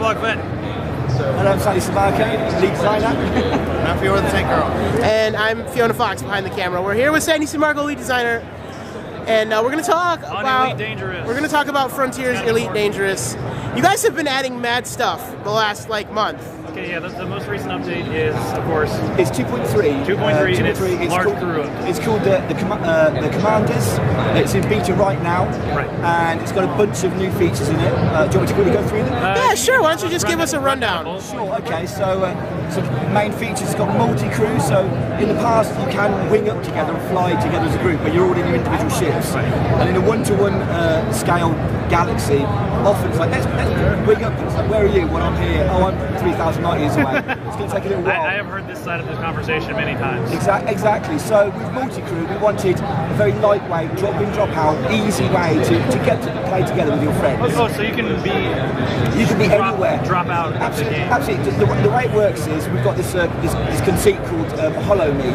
Rob Fett. And I'm Sammarco, lead designer. And I'm Fiona the Tank Girl. And I'm Fiona Fox behind the camera. We're here with Sammarco, lead designer, and we're going to talk about Elite Dangerous. We're going to talk about Frontiers Elite Dangerous. You guys have been adding mad stuff the last month. Okay, yeah, the most recent update is, of course, It's 2.3. 2.3, and it's large called, crew update. It's called the Commanders. It's in beta right now. Right. And it's got a bunch of new features in it. Do you want me to quickly go through them? Yeah, sure. Why don't you just give us a rundown? Sure, okay, so main features, it's got multi-crew, so in the past you can wing up together and fly together as a group, but you're all in your individual ships. Right. And in a one-to-one scale galaxy, often it's like, let's wing up, it's like, where are you? Well, I'm here. Oh, I'm 3,000 light years away. It's going to take a little while. I have heard this side of the conversation many times. Exactly. So with multi-crew, we wanted a very lightweight, drop-in, drop-out, easy way to get to play together with your friends. Oh, so you can be anywhere. Drop out of the game. Absolutely. The way it works is we've got this conceit called Hollow Me.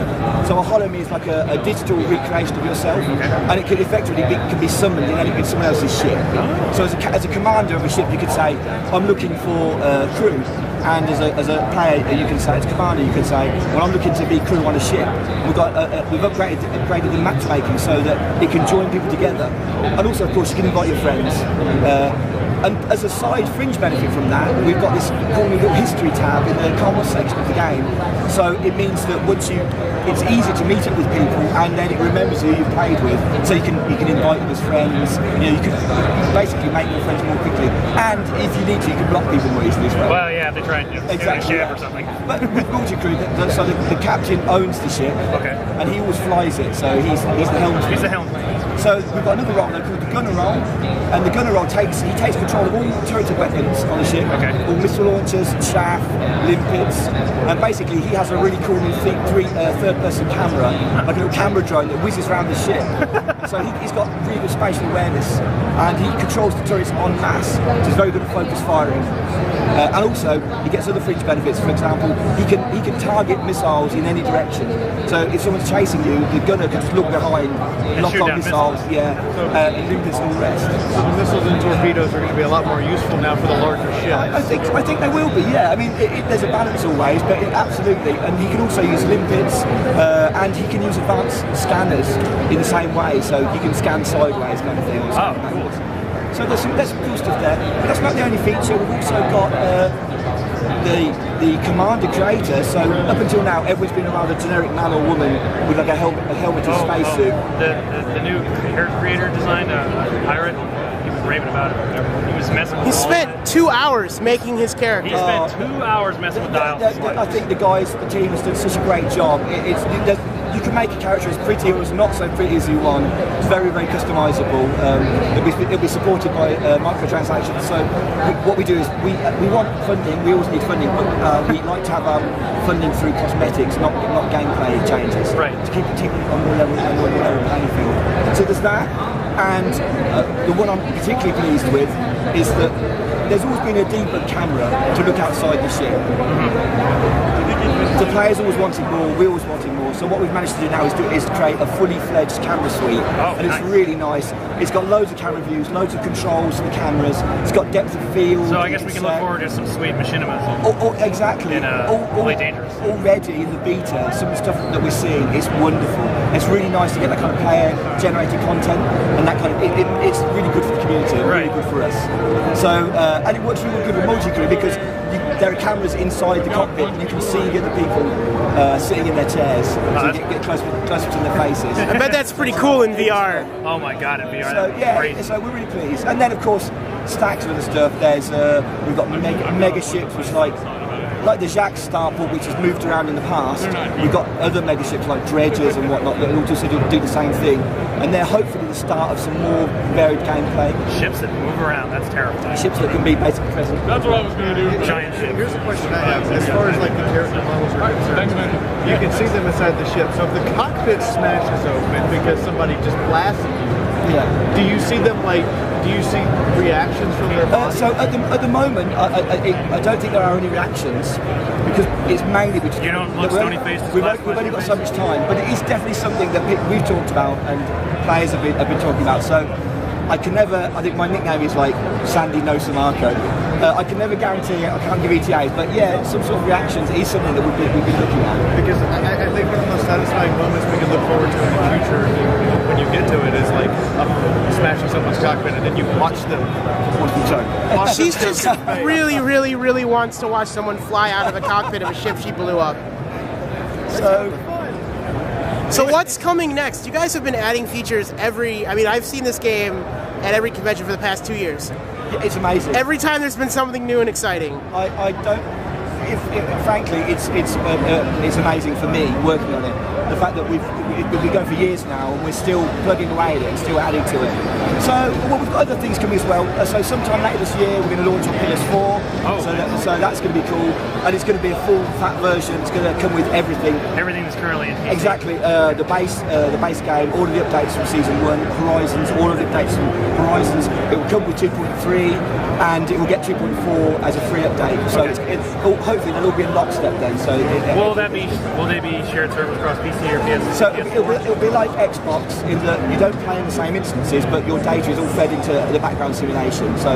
So a Hollow Me is like a digital recreation of yourself, and it can effectively can be summoned in someone else's ship. So as a commander of a ship, you could say, I'm looking for crew. And as a player, you can say, as a commander, you can say, well, I'm looking to be crew on a ship. We've upgraded the matchmaking so that it can join people together. And also, of course, you can invite your friends. And as a side fringe benefit from that, we've got this little history tab in the combat section of the game. So it means that it's easy to meet up with people, and then it remembers who you've played with. So you can invite them as friends. You can basically make your friends more quickly. And if you need to, you can block people more easily as well. Well, yeah, if they try and do a ship or something. But with multi-crew, so the captain owns the ship, and he always flies it. So he's the helmsman. He's the helmsman. So we've got another role called the gunner role, and the gunner role takes control of all turreted weapons on the ship, all missile launchers, chaff, limpets, and basically he has a really cool new third-person camera, like a little camera drone that whizzes around the ship. So he's got really good spatial awareness, and he controls the turrets en masse, so he's very good at focus firing. And also, he gets other fringe benefits. For example, he can target missiles in any direction. So if someone's chasing you, the gunner can just look behind, lock on missiles, limpets and all the rest. So the missiles and torpedoes are going to be a lot more useful now for the larger ships. I think they will be, yeah. I mean, there's a balance always, but absolutely. And he can also use limpets, and he can use advanced scanners in the same way. So you can scan sideways, kind of thing. Cool. So there's some cool stuff there. But that's not the only feature. We've also got the commander creator. So up until now, everyone's been around a generic man or woman with like a helmet and spacesuit. The new creator design, Pirate. He was raving about it. He was messing with He spent 2 hours making his character. He spent 2 hours messing with dials. I think the team has done such a great job. You can make a character as pretty or as not so pretty as you want. It's very, very customizable. It'll be supported by microtransactions. So what we do is we want funding. We always need funding, but we like to have funding through cosmetics, not gameplay changes. Right. To keep it on more level playing field. So there's that, and the one I'm particularly pleased with is that there's always been a debug camera to look outside the ship. The players always wanted more, we always wanted more, so what we've managed to do now is create a fully fledged camera suite, and it's really nice. It's got loads of camera views, loads of controls for the cameras, it's got depth of field. So I guess we can look forward to some sweet machinimas. Exactly. Elite Dangerous. Already in the beta, some of the stuff that we're seeing is wonderful. It's really nice to get that kind of player-generated content, and that kind of, it's really good for the community, really good for us. So, and it works really good with multi-crew because there are cameras inside the cockpit and you can see the other people sitting in their chairs, so you get closer to their faces. I bet that's pretty cool in VR. Oh my god, in VR, so, great. So we're really pleased. And then of course, stacks of other stuff. There's we've got mega ships, which like the Jacques starport, which has moved around in the past. We've got other mega ships like dredgers and whatnot that will just do the same thing. And they're hopefully the start of some more varied gameplay. Ships that move around, that's terrifying. Ships that can be basically present. That's what I was going to do. Giant ships. Here's a question I have. As far as like the character models are concerned, you can see them inside the ship. So if the cockpit smashes open because somebody just blasted you, do you see them do you see reactions from their bodies? So at the moment, I don't think there are any reactions because it's mainly because you don't look stony faced. We've only got so much time, but it is definitely something that we've talked about and players have been talking about. So I think my nickname is like Sandy No Sammarco. I can never guarantee it. I can't give ETAs, but yeah, some sort of reactions is something that we've been looking at. Because I think one of the most satisfying moments we can look forward to in the future, when you get to it, is like smashing someone's cockpit and then you watch them. She's just really wants to watch someone fly out of the cockpit of a ship she blew up. So what's coming next? You guys have been adding features I've seen this game at every convention for the past 2 years. It's amazing. Every time there's been something new and exciting. Frankly, it's amazing for me working on it. The fact that we've been going for years now and we're still plugging away at it and still adding to it. So we've got other things coming as well. So sometime later this year we're going to launch on PS4. So that's going to be cool, and it's going to be a full fat version. It's going to come with everything. Everything that's currently in PC. Exactly. The base game, all of the updates from Season 1, Horizons, all of the updates from Horizons. It will come with 2.3, and it will get 2.4 as a free update. So hopefully they'll all be in lockstep then. So will they be shared servers across PC or PS? So it'll be like Xbox in that you don't play in the same instances, but your data is all fed into the background simulation. So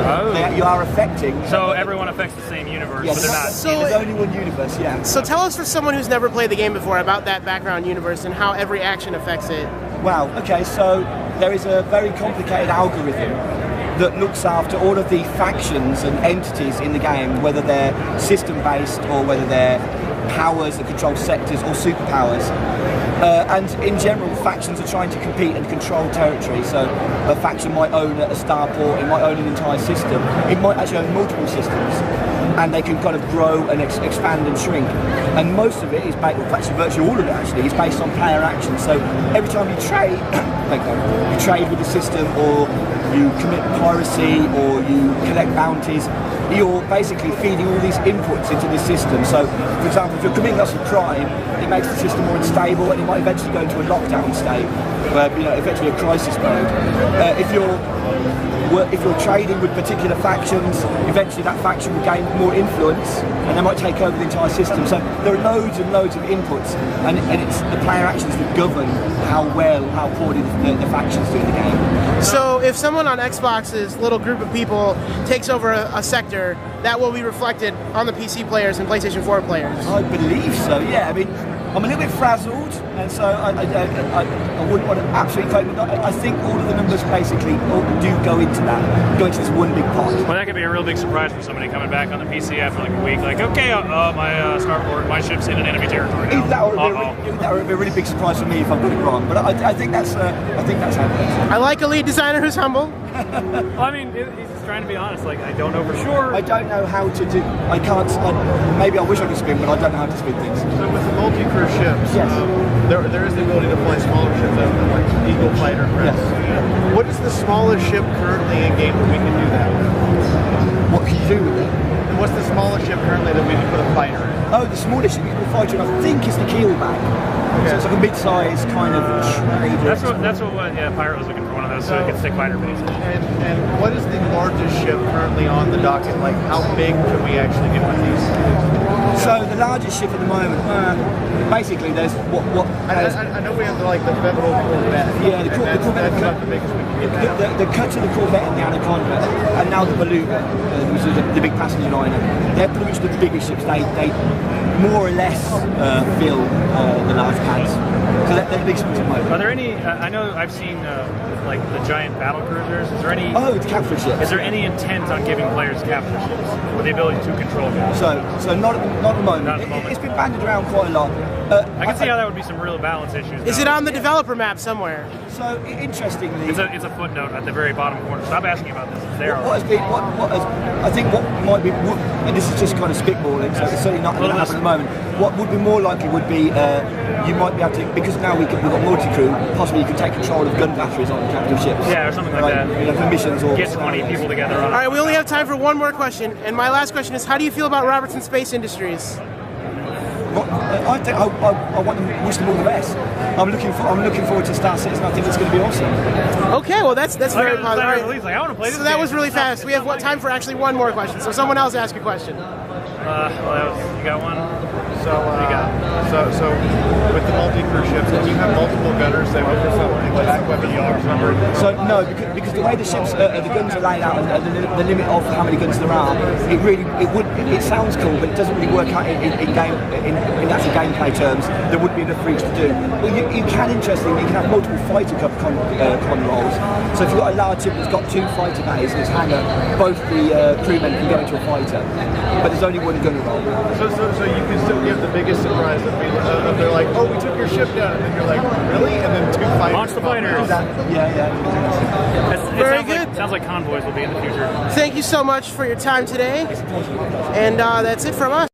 you are affecting. So everyone affects the same universe, yes. But they're not. So there's only one universe, yeah. So tell us, for someone who's never played the game before, about that background universe and how every action affects it. Wow. Okay. So there is a very complicated algorithm that looks after all of the factions and entities in the game, whether they're system-based or whether they're powers that control sectors or superpowers. And in general, factions are trying to compete and control territory. So a faction might own a starport, it might own an entire system, it might actually own multiple systems, and they can kind of grow and expand and shrink. And most of it is based, well, actually virtually all of it actually, is based on player action. So every time you trade, you trade with the system, or you commit piracy, or you collect bounties, you're basically feeding all these inputs into this system. So, for example, if you're committing lots of crime, it makes the system more unstable, and it might eventually go into a lockdown state, where eventually a crisis mode. If you're trading with particular factions, eventually that faction will gain more influence, and they might take over the entire system. So there are loads and loads of inputs, and it's the player actions that govern how poorly the factions do in the game. So if someone on Xbox's little group of people takes over a sector, that will be reflected on the PC players and PlayStation 4 players? I believe so, yeah. I mean, I'm a little bit frazzled, and so I wouldn't want to absolutely claim, but I think all of the numbers basically do go into this one big pot. Well, that could be a real big surprise for somebody coming back on the PC after like a week. Like, okay, my starport, my ship's in an enemy territory now. That would be a really big surprise for me if I got it wrong. But I think that's how it works. I like a lead designer who's humble. Well, I mean, he's just trying to be honest. Like, I don't know for sure. I don't know how to do. I can't. Maybe I wish I could spin, but I don't know how to spin things. So with the multi-crew ships, yes. There is the ability to fly smaller ships, like Eagle Fighter. Yes. What is the smallest ship currently in game that we can do that with? What can you do with it? And what's the smallest ship currently that we can put a fighter in? Oh, the smallest ship you can fight in, I think, is the keelback. Okay. So it's like a mid-sized kind of trader. That's what Pirate was looking for, one of those, so it could stick fighter bases. And what is the largest ship currently on the docket? Like, how big can we actually get with these? So the largest ship at the moment, basically, there's what. I know we have the Federal Corvette. Yeah, the Corvette. That's about the biggest we can get. The cut to the Corvette and the Anaconda, and now the Beluga, which is the big passenger liner. They're pretty much the biggest ships. They more or less fill the large pads. So they're the biggest ones at the moment. Are there any? I know I've seen like the giant battle cruisers. Is there any? Oh, the capital ships. Is there any intent on giving players capital ships with the ability to control them? So not at the moment. Not at the moment. It's been bandied around quite a lot. I can see how that would be some real balance issues. Is it on the developer map somewhere? So interestingly, it's a footnote at the very bottom corner. Stop asking about this. It's there. I think what might be, and this is just kind of spitballing, so it's certainly not going to happen at the moment. What would be more likely would be you might be able to, because now we've got multi-crew, possibly you can take control of gun batteries on capital ships. Yeah, or something like that. For missions or get 20 people together on it. All right, we only have time for one more question, and my last question is: how do you feel about Robertson Space Industries? I think I want them, wish them all the best. I'm looking forward to Star Citizen. I think it's going to be awesome. Okay, well that's very positive. Like, I want to play this so that game. was really fast. We have time for actually one more question. So someone else ask a question. You got one? So with the multi-crew ships, can you have multiple gunners that go for something like that? So no, because the way the ships, the guns are laid out, and the limit of how many guns there are, it sounds cool, but it doesn't really work out in actual gameplay terms. There would be enough for each to do. Well, you can, interestingly, you can have multiple fighter con rolls. So if you've got a large ship that's got 2 fighter bays in its hangar, both the crewmen can go into a fighter, but there's only 1 gunner roll. So you can still give the biggest surprise of they're like, oh, we took your ship down, and then you're like, really? And then 2 fighters. Launch the fighters. Very good. Sounds like convoys will be in the future. Thank you so much for your time today. And that's it from us.